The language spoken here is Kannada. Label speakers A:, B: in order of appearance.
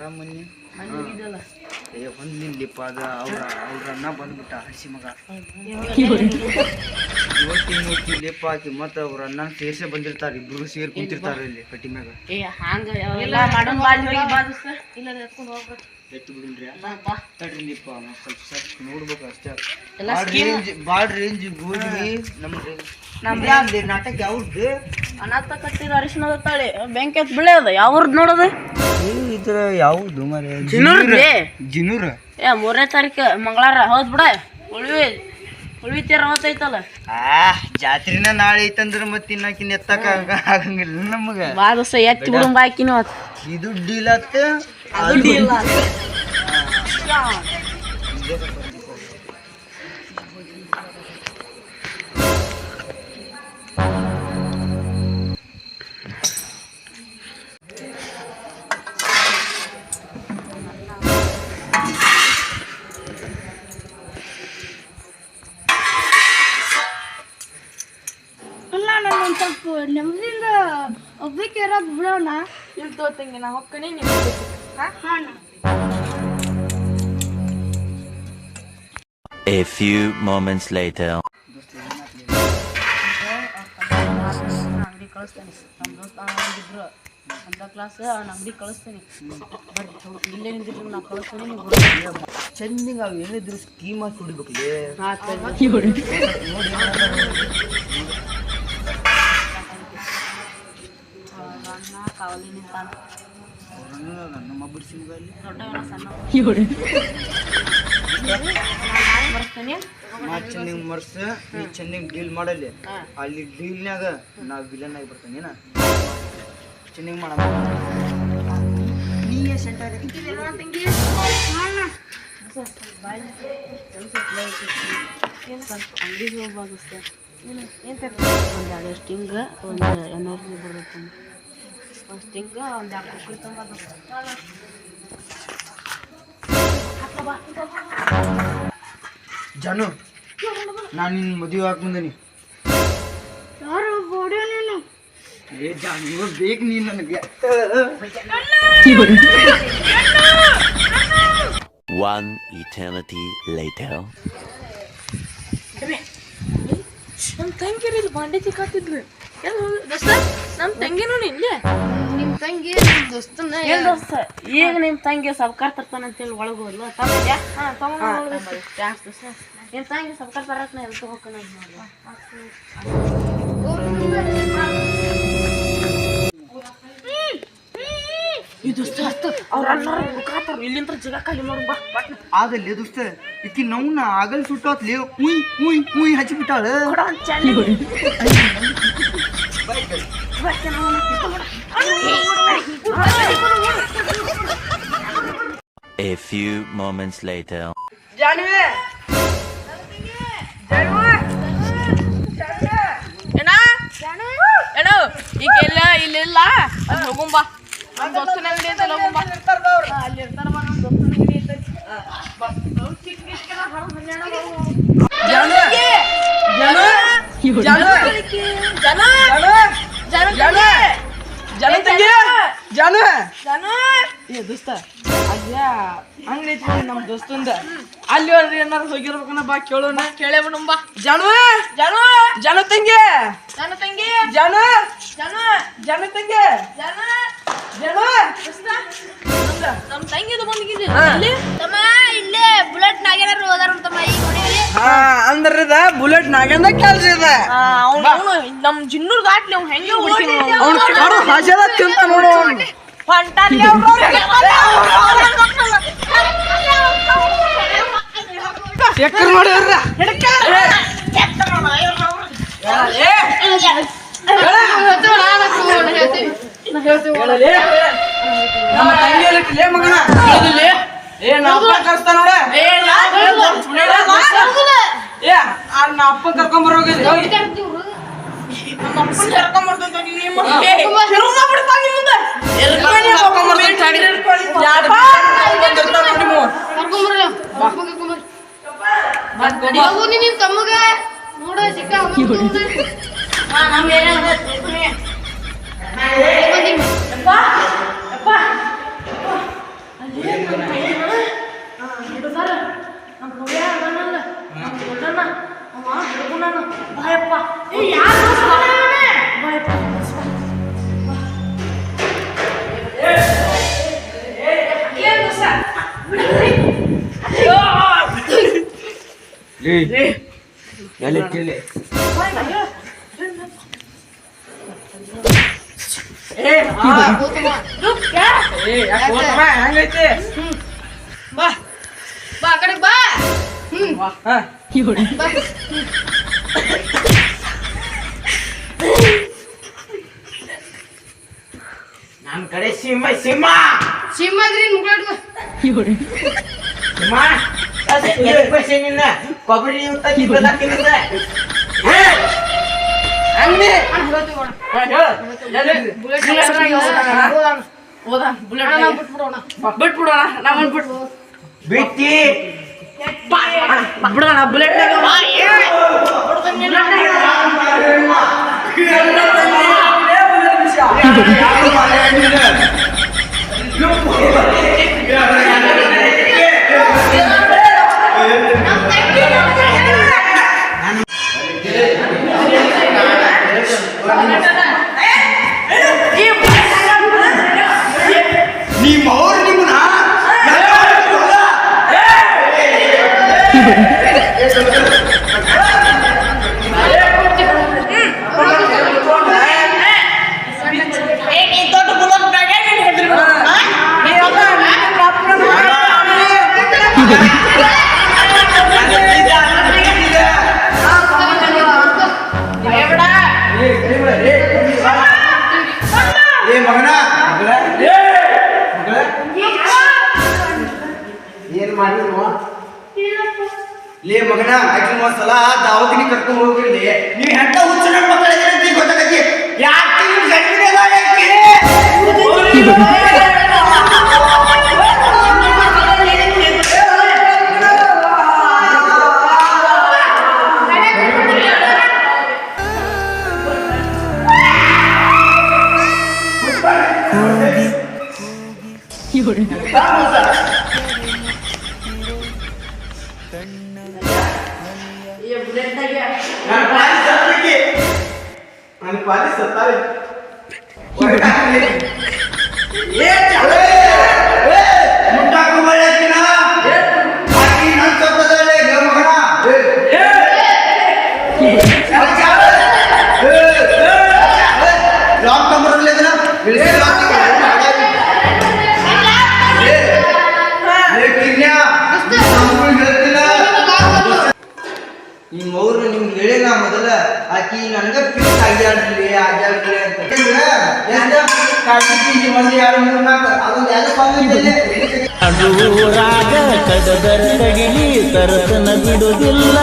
A: ಆರಾಮನ್ನಿ ಬಂದಿಲ್ಲಿಪ್ಪ ಅದು ಅವ್ರ ಅಣ್ಣ ಬಂದ್ಬಿಟ್ಟ ಹಸಿ ಮಗ ಇವತ್ತಿನ ಲಿಪ್ಪ ಹಾಕಿ ಮತ್ತೆ ಅವ್ರ ಅಣ್ಣ ಸೇರ್ಸೆ ಬಂದಿರ್ತಾರೆ ಇಬ್ರು ಸೇರಿ ಕುಂತಿರ್ತಾರೆ ಇಲ್ಲಿ ಕಟ್ಟಿ ಮ್ಯಾಗ ಎತ್ತು ಬಿಡ್ರಿ ತಡ್ರಿಲಿಪ್ಪ ಸ್ವಲ್ಪ ನೋಡ್ಬೇಕು ಅಷ್ಟೇ ಬಾಳ್ ರೇಂಜ್ ಗೋಧಿ ನಮ್ದು ನಾಟಕ ಯಾವ್ದು
B: ಅನಾಥ ಕಟ್ಟಿದ ಅರಿಶಿನದ ತಾಳಿ ಬೆಂಕಿ ಹತ್ ಬಿಳೆಯದ ಯಾವ್ದು ನೋಡೋದು
A: ಇದ್ರ ಯಾವ್ದು ಮರೆ ಜಿನೂರ್
B: 3ನೇ ತಾರೀಕು ಮಂಗಳವಾರ ಹೌದ್ ಬಿಡ ಉಳ್ವಿ ತೀರ ಹೊತ್ತೈತಲ್ಲ
A: ಜಾತ್ರಿನ ನಾಳೆ ಐತಂದ್ರ ಮತ್ತೆ ಇನ್ನಾಕಿನ ಎತ್ತಕ ಆಗಂಗಿಲ್ಲ ನಮಗ
B: ಬಾ ದೋಸ್ತ ಎತ್ತಿ ಬಿಡುಂಬ ಹಾಕಿನ
A: ಇದು ಡೀಲ್ ಆತ
C: ಸ್ವಲ್ಪ ನೆಮ್ಮದಿಯಿಂದ ಒಬ್ಬಕ್ಕೆ ಇರೋದು ಬಿಡೋಣ
B: ಇಲ್ಲಿ ತೋತಂಗೆ ನಾ ಹೊಕ್ಕನೆ
D: A few moments later.
B: ಅಂಗಡಿ ಕಳಿಸ್ತೇನೆ ನಮ್ಮ ದೋಸ್ತ ಇದ್ರು ಅಂತ ಕ್ಲಾಸ್ ಅವ್ನ ಅಂಗಡಿ ಕಳಿಸ್ತೇನೆ ಬರ್ರಿ ಇಲ್ಲೇ ನಿಂತಿದ್ರು ನಾ ಕಳಿಸ್ತೇನೆ ನೀವು
A: ಚಂದಿಂಗ ಅವು ಏನಿದ್ರು ಸ್ಕೀಮ್ ಆಗಿ ಕುಡಿಬೇಕಲ್ಲಿ
B: ಕಾವಲಿ ನಿಂತಾನ
A: ನಮ್ಮ ಬಿಡಿಸಿದಲ್ಲಿ
B: ದೊಡ್ಡವನ ಸಣ್ಣ
A: ಚೆನ್ನಂಗ್ ಮರ್ಸ ನೀ ಚೆನ್ನಂಗ್ ಡೀಲ್ ಮಾಡಲ್ಲಿ ಅಲ್ಲಿ ಡೀಲ್ನಾಗ ನಾ ವಿಲನ್ ಆಗಿ ಬರ್ತಾನೆ ಚೆನ್ನಂಗ್ ಮಾಡ ನೀ ಸೆಂಟರ್
B: ಅಂಗಡಿಗೆ ಹೋಗ್ಬಾಗಿಸ್ತ ಏನು ಒಂದು 2 ಸ್ಟಿಂಗ್ ಒಂದು ಎನರ್ಜಿ ಬರುತ್ತೆ ಒಂದು ಸ್ಟಿಂಗ್ ಒಂದು 2 ಕುಕ್ಕರಿ ತುಂಬ
A: ಜಾನು ನಾನು ನಿನ್ನ ಮದುವೆ ಹಾಕೊಂಡೀನಿ
C: ಯಾರು ಬೋಡಿಯೋ ನೀನು
A: ಏ ಜಾನು ಬೇಕು ನೀನು ನನಗೆ
D: One eternity later.
B: ನಮ್ಮ ತಂಗಿರು ಇಲ್ಲಿ ಬಾಂಡೆ ತಿಕ್ಕಾತಿದ್ರು ದೋಸ್ತ ನಮ್ಮ ತಂಗಿನೂ ಇಲ್ಲೇ
C: ನಿಮ್ಮ ತಂಗಿ ನಿಮ್ಮ ದೋಸ್ತನ
B: ಏನು ದೋಸ್ತ ಈಗ ನಿಮ್ಮ ತಂಗಿ ಸಬ್ಕಾರ್ ತರ್ತಾನಂತೇಳಿ ಒಳಗೆ ಹೋದ್ಲು ತಗೊಂಡ್ಯಾ ಹಾಂ ತಗೊಂಡು ಥ್ಯಾಂಕ್ಸ್ ದೋಸ್ತ ನಿಮ್ಮ ತಂಗಿ ಸಬ್ಕಾರ್ ತರಕ್ಕೆ ಎಲ್ಲಿ ತಗೋಕನ ಈ ದೋಸ್ತ ಅವ್ರ ಅಣ್ಣಾರ ಹುಡುಕಾತಾರ ಇಲ್ಲಿಂದ ಜಗ ಖಾಲಿ ಮಾಡು ಬಾ
A: ಆಗಲ್ಲಿ ದೋಸ್ತ ಇಕ್ಕಿ ನವ್ನ ಆಗಲ್ ಸುಟ್ಟೋತ್ಲಿ ಉಯ್ ಉಯ್ ಉಯ್ ಹಚ್ಚಿಬಿಟ್ಟಾಳ
B: ಕೊಡ ಒಂದು ಚಂಡಿ
D: A few moments later.
B: Janhvi ಏನ ಈಗೆಲ್ಲ ಇಲ್ಲಿಲ್ಲ ಅಲ್ಲಿ ಹೋಗುಂಬಾ ನಮ್ಮ ದೋಸ್ತನ ಅಂಗಡಿ ಐತಲ್ಲ ಹೋಗುಂಬಾ ಅಲ್ಲಿ ಇರ್ತಾರ ಬಾ ನಮ್ಮ ದೋಸ್ತನ ಅಂಗಡಿ ಐತೈತಿ
E: ಏ ದೋಸ್ತ ಅಲ್ಲ ಅಂಗಡಿ ಐತಿ ನಮ್ಮ ದೋಸ್ತಂದ ಅಲ್ಲಿ ಏನಾರು ಹೋಗಿರ್ಬೇಕನ್ನ ಬಾ ಕೇಳೋಣ
B: ಕೇಳೇ ಬಿಡುಂಬಾ
E: ಜಾನು
B: ಜಾನು
E: ಜಾನು ತಂಗಿ
B: ಜಾನು ತಂಗಿ
E: ಜಾನು
B: ಜಾನು
E: ಜಾನು ತಂಗಿ
B: ಜಾನು
E: ಜಾನು
B: ನಮ್ಮ ತಂಗಿದು ಬಂದಿಗಿದೆ
C: ತಮ್ಮ ಇಲ್ಲೇ ಬುಲೆಟ್ ನಾಗೇನಾರು ಹೋದಾರ ತಮ್ಮ ಈಗ ಹೊಡೆಯಲಿ
E: ಹಾ ಅಂದ್ರದ ಬುಲೆಟ್ ನಾಗಂದ ಕೆಲ್ಸ ಇದೆ
B: ಅವನು ನಮ್ಮ ಜಿನ್ನೂರ್ ಗಾಟ್ಲಿ ಅವ್ನು ಹೆಂಗೆ ಹುಡುಕಿ
E: ಅವ್ನು ಕಾರು ಹಾಸ್ಯದ ತಿಂತ ನೋಡು
B: ಹೊಂಟಾಲಿ
E: ಎಕ್ಕರ್ ನೋಡಿದ್ರ ನಮ್ಮ ತಂಗಿ ಮಗನ ಏ ನಾ ಅಪ್ಪ ಕರ್ಸ್ತಾ ನೋಡ ಏ ನಾ ಅಪ್ಪ ಕರ್ಕೊಂಡ್ ಬರೋಗಿದ್ದೆ ನಮ್ಮ ಅಪ್ಪನ ಕರ್ಕೊಂಡ್ ಬರ್ತಂತ
C: ನಿಮ್ ತಮ್ಮಗ ನೋಡ ಸಿಕ್ಕ
B: ಹಿಡಿದಾರ ನಮ್ಮ ಹುಡುಗ ಅದನ್ನಲ್ಲ ನಮ್ಮ ದೊಡ್ಡಣ್ಣ ಅವ ಹಿಡ್ಕೊಂಡಾನ ಬಾಯಪ್ಪ ಬಾಯಪ್ಪ
E: ಹೆಂಗೈತಿ
C: ಬಾ ಬಾ ಆ ಕಡೆ ಬಾ
E: ನನ್ನ ಕಡೆ ಸಿಂಹ ಸಿಂಹ
C: ಸಿಂಹದ್ರಿ ಮುಗ್ಲಾಡ್ದು
E: ಸಿಂಹ ನಿನ್ನ ಕೊಬ್ಬರಿ ಅಂಗಡಿ ಬಿಟ್ಬಿಡೋಣ ನಾವನ್ ಬಿಟ್ಟು ಬಿಟ್ಟಿ ಬಿಡೋಣ ಬುಲೆಟ್
A: ಲೇ ಮಗನ ಆಕಿನ ಒಂದ್ಸಲ ದಾವಖಾನಿ ಕರ್ಕೊಂಡು ಹೋಗಿರ್ಲಿ ನೀವು ಹೆಂತ ಹುಚ್ಚ ನನ್ನ ಮಕ್ಕಳಿಗೆ ಗೊತ್ತಾಗತಿ ಯಾಕೆ
E: ನನ್ನ ಪಾಲಿ ಸತ್ತಾರೆ
A: ನಿಮ್ಮ ಅವ್ರು ನಿಮ್ಗೆ ಹೇಳಿಲ್ಲ ಮೊದಲ ಆಕಿ ನನಗ ಫಿಕ್ಸ್ ಆಗ್ಯಾಡ್ರಿ ಅಂತ ಕಾಡ್ತಿ ಮಂದಿ 2-3-4 ಅದೊಂದು ಯಾವ್ದು
F: ಅದು ರಾಗ ಕಡದರ ತಗಿಲಿ ತರತನ ಬಿಡುವುದಿಲ್ಲ